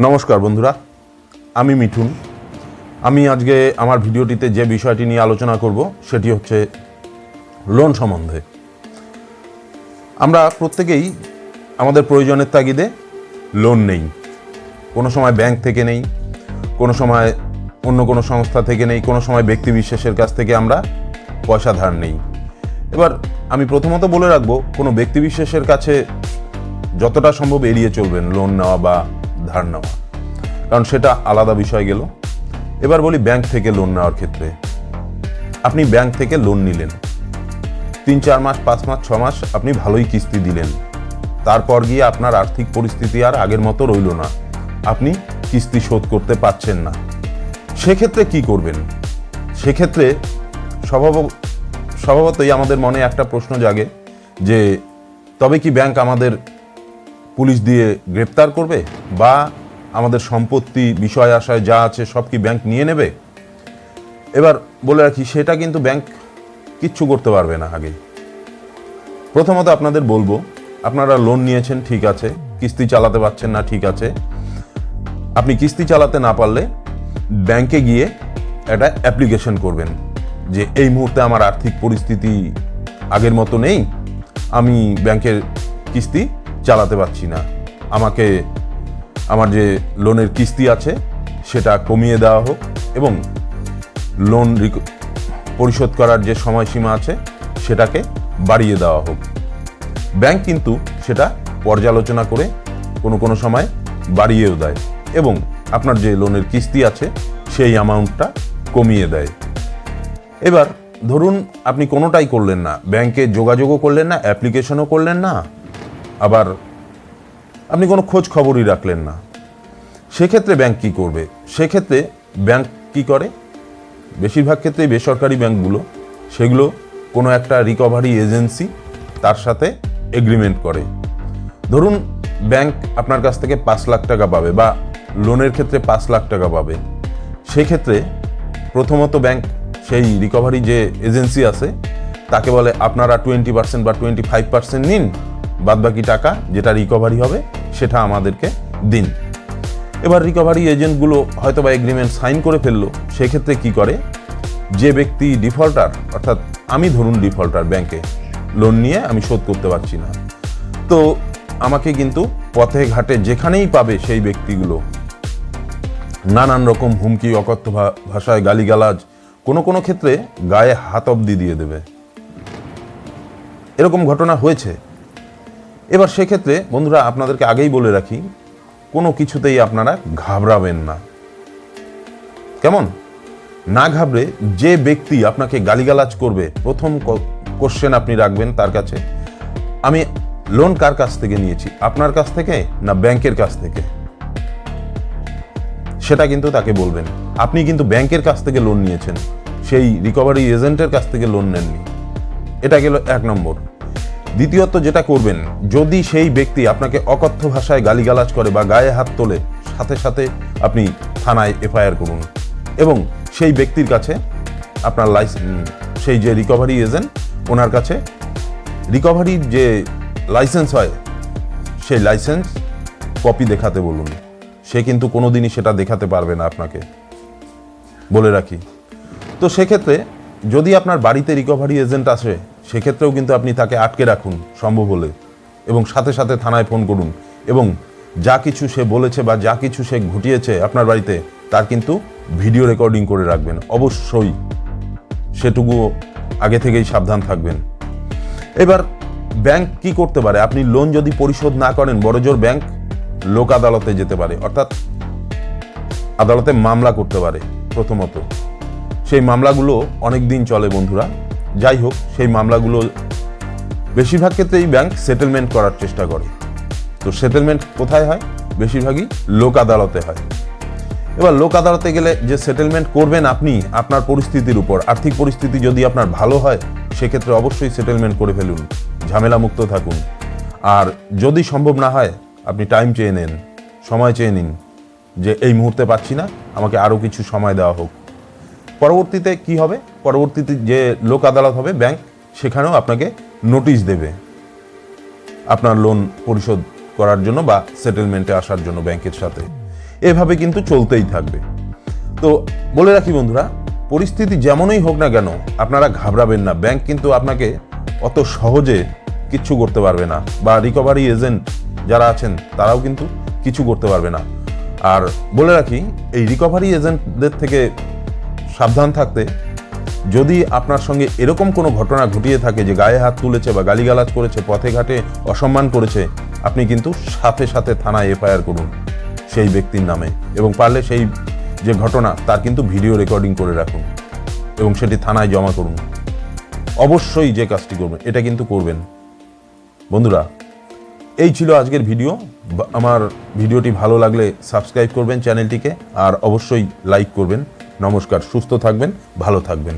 নমস্কার বন্ধুরা, আমি মিঠুন। আমি আজকে আমার ভিডিওটিতে যে বিষয়টি নিয়ে আলোচনা করব সেটি হচ্ছে লোন সম্বন্ধে। আমরা প্রত্যেকেই আমাদের প্রয়োজনের তাগিদে লোন নেই। কোনো সময় ব্যাংক থেকে নেই, কোনো সময় অন্য কোনো সংস্থা থেকে নেই, কোনো সময় ব্যক্তি বিশেষের কাছ থেকে আমরা পয়সা ধার নেই। এবার আমি প্রথমত বলে রাখবো, কোনো ব্যক্তি বিশেষের কাছে যতটা সম্ভব এড়িয়ে চলবেন লোন নেওয়া বা ধার নেওয়া, কারণ সেটা আলাদা বিষয় গেল। এবার বলি ব্যাংক থেকে লোন নেওয়ার ক্ষেত্রে। আপনি ব্যাংক থেকে লোন নিলেন, 3-4 মাস, 5 মাস, 6 মাস আপনি ভালোই কিস্তি দিলেন, তারপর গিয়ে আপনার আর্থিক পরিস্থিতি আর আগের মতো রইল না, আপনি কিস্তি শোধ করতে পারছেন না। সেক্ষেত্রে কি করবেন? সেক্ষেত্রে স্বভাবতই আমাদের মনে একটা প্রশ্ন জাগে যে তবে কি ব্যাংক আমাদের পুলিশ দিয়ে গ্রেপ্তার করবে, বা আমাদের সম্পত্তি বিষয় আশায় যা আছে সব কি ব্যাংক নিয়ে নেবে? এবার বলে রাখি, সেটা কিন্তু ব্যাংক কিচ্ছু করতে পারবে না। আগে প্রথমত আপনাদের বলবো, আপনারা লোন নিয়েছেন, ঠিক আছে, কিস্তি চালাতে পারছেন না, ঠিক আছে। আপনি কিস্তি চালাতে না পারলে ব্যাংকে গিয়ে একটা অ্যাপ্লিকেশন করবেন যে এই মুহূর্তে আমার আর্থিক পরিস্থিতি আগের মতো নেই, আমি ব্যাংকের কিস্তি চালাতে পারছি না, আমাকে আমার যে লোনের কিস্তি আছে সেটা কমিয়ে দেওয়া হোক এবং লোন পরিশোধ করার যে সময়সীমা আছে সেটাকে বাড়িয়ে দেওয়া হোক। ব্যাংক কিন্তু সেটা পর্যালোচনা করে কোনো সময় বাড়িয়েও দেয় এবং আপনার যে লোনের কিস্তি আছে সেই অ্যামাউন্টটা কমিয়ে দেয়। এবার ধরুন আপনি কোনোটাই করলেন না, ব্যাংকে যোগাযোগও করলেন না, অ্যাপ্লিকেশনও করলেন না, আবার আপনি কোনো খোঁজ খবরই রাখলেন না। সেক্ষেত্রে ব্যাংক কি করবে? সেক্ষেত্রে ব্যাংক কি করে, বেশিরভাগ ক্ষেত্রেই বেসরকারি ব্যাংকগুলো সেগুলো কোনো একটা রিকভারি এজেন্সি তার সাথে এগ্রিমেন্ট করে। ধরুন ব্যাংক আপনার কাছ থেকে 5 লাখ টাকা পাবে বা লোনের ক্ষেত্রে 5 লাখ টাকা পাবে। সেক্ষেত্রে প্রথমত ব্যাংক সেই রিকভারি যে এজেন্সি আছে তাকে বলে আপনারা 20% বা 25% নিন, বাদবাকি টাকা যেটা রিকভারি হবে সেটা আমাদেরকে দিন। এবার রিকভারি এজেন্টগুলো হয়তো বা এগ্রিমেন্ট সাইন করে ফেললো। সেক্ষেত্রে কি করে, যে ব্যক্তি ডিফল্টার, অর্থাৎ আমি ধরুন ডিফল্টার, ব্যাংকে লোন নিয়ে আমি শোধ করতে পারছি না, তো আমাকে কিন্তু পথে ঘাটে যেখানেই পাবে সেই ব্যক্তিগুলো নানান রকম হুমকি, অকথ্য ভাষায় গালিগালাজ, কোনো ক্ষেত্রে গায়ে হাত অবধি দিয়ে দেবে। এরকম ঘটনা হয়েছে। এবার সেক্ষেত্রে বন্ধুরা আপনাদেরকে আগেই বলে রাখি, কোনো কিছুতেই আপনারা ঘাবড়াবেন না। কেমন? না ঘাবড়ে যে ব্যক্তি আপনাকে গালিগালাজ করবে, প্রথম কোশ্চেন আপনি রাখবেন তার কাছে, আমি লোন কার কাছ থেকে নিয়েছি, আপনার কাছ থেকে না ব্যাংকের কাছ থেকে? সেটা কিন্তু তাকে বলবেন। আপনি কিন্তু ব্যাংকের কাছ থেকে লোন নিয়েছেন, সেই রিকভারি এজেন্টের কাছ থেকে লোন নেননি। এটা গেল 1 নম্বর। দ্বিতীয়ত যেটা করবেন, যদি সেই ব্যক্তি আপনাকে অকথ্য ভাষায় গালিগালাজ করে বা গায়ে হাত তোলে, সাথে সাথে আপনি থানায় এফআইআর করুন এবং সেই ব্যক্তির কাছে আপনার সেই যে রিকভারি এজেন্ট, ওনার কাছে রিকভারির যে লাইসেন্স হয় সেই লাইসেন্স কপি দেখাতে বলুন। সে কিন্তু কোনোদিনই সেটা দেখাতে পারবে না আপনাকে, বলে রাখি। তো সেক্ষেত্রে যদি আপনার বাড়িতে রিকভারি এজেন্ট আসে, সেক্ষেত্রেও কিন্তু আপনি তাকে আটকে রাখুন সম্ভব হলে, এবং সাথে সাথে থানায় ফোন করুন এবং যা কিছু সে বলেছে বা যা কিছু সে ঘটিয়েছে আপনার বাড়িতে তার কিন্তু ভিডিও রেকর্ডিং করে রাখবেন। অবশ্যই সেটুকু আগে থেকেই সাবধান থাকবেন। এবার ব্যাংক কি করতে পারে? আপনি লোন যদি পরিশোধ না করেন, বড়জোর ব্যাংক লোক আদালতে যেতে পারে, অর্থাৎ আদালতে মামলা করতে পারে। প্রথমত সেই মামলাগুলো অনেক দিন চলে বন্ধুরা। যাই হোক, সেই মামলাগুলো বেশিরভাগ ক্ষেত্রেই ব্যাংক সেটেলমেন্ট করার চেষ্টা করে। তো সেটেলমেন্ট কোথায় হয়? বেশিরভাগই লোক আদালতে হয়। এবার লোক আদালতে গেলে যে সেটেলমেন্ট করবেন আপনি আপনার পরিস্থিতির উপর, আর্থিক পরিস্থিতি যদি আপনার ভালো হয় সেক্ষেত্রে অবশ্যই সেটেলমেন্ট করে ফেলুন, ঝামেলা মুক্ত থাকুন। আর যদি সম্ভব না হয়, আপনি টাইম চেয়ে নেন, সময় চেয়ে নিন যে এই মুহূর্তে পাচ্ছি না, আমাকে আরও কিছু সময় দেওয়া হোক। পরবর্তীতে কি হবে? পরবর্তীতে যে লোক আদালত হবে, ব্যাংক সেখানেও আপনাকে নোটিশ দেবে আপনার লোন পরিশোধ করার জন্য বা সেটেলমেন্টে আসার জন্য ব্যাংকের সাথে। এভাবে কিন্তু চলতেই থাকবে। তো বলে রাখি বন্ধুরা, পরিস্থিতি যেমনই হোক না কেন আপনারা ঘাবড়াবেন না। ব্যাংক কিন্তু আপনাকে অত সহজে কিচ্ছু করতে পারবে না, বা রিকভারি এজেন্ট যারা আছেন তারাও কিন্তু কিছু করতে পারবে না। আর বলে রাখি, এই রিকভারি এজেন্টদের থেকে সাবধান থাকতে, যদি আপনার সঙ্গে এরকম কোনো ঘটনা ঘটিয়ে থাকে যে গায়ে হাত তুলেছে বা গালিগালাজ করেছে, পথে ঘাটে অসম্মান করেছে, আপনি কিন্তু সাথে সাথে থানায় এফআইআর করুন সেই ব্যক্তির নামে, এবং পারলে সেই যে ঘটনা তার কিন্তু ভিডিও রেকর্ডিং করে রাখুন এবং সেটি থানায় জমা করুন। অবশ্যই যে কাজটি করবেন এটা কিন্তু করবেন। বন্ধুরা, এই ছিল আজকের ভিডিও। আমার ভিডিওটি ভালো লাগলে সাবস্ক্রাইব করবেন চ্যানেলটিকে, আর অবশ্যই লাইক করবেন। নমস্কার, সুস্থ থাকবেন, ভালো থাকবেন।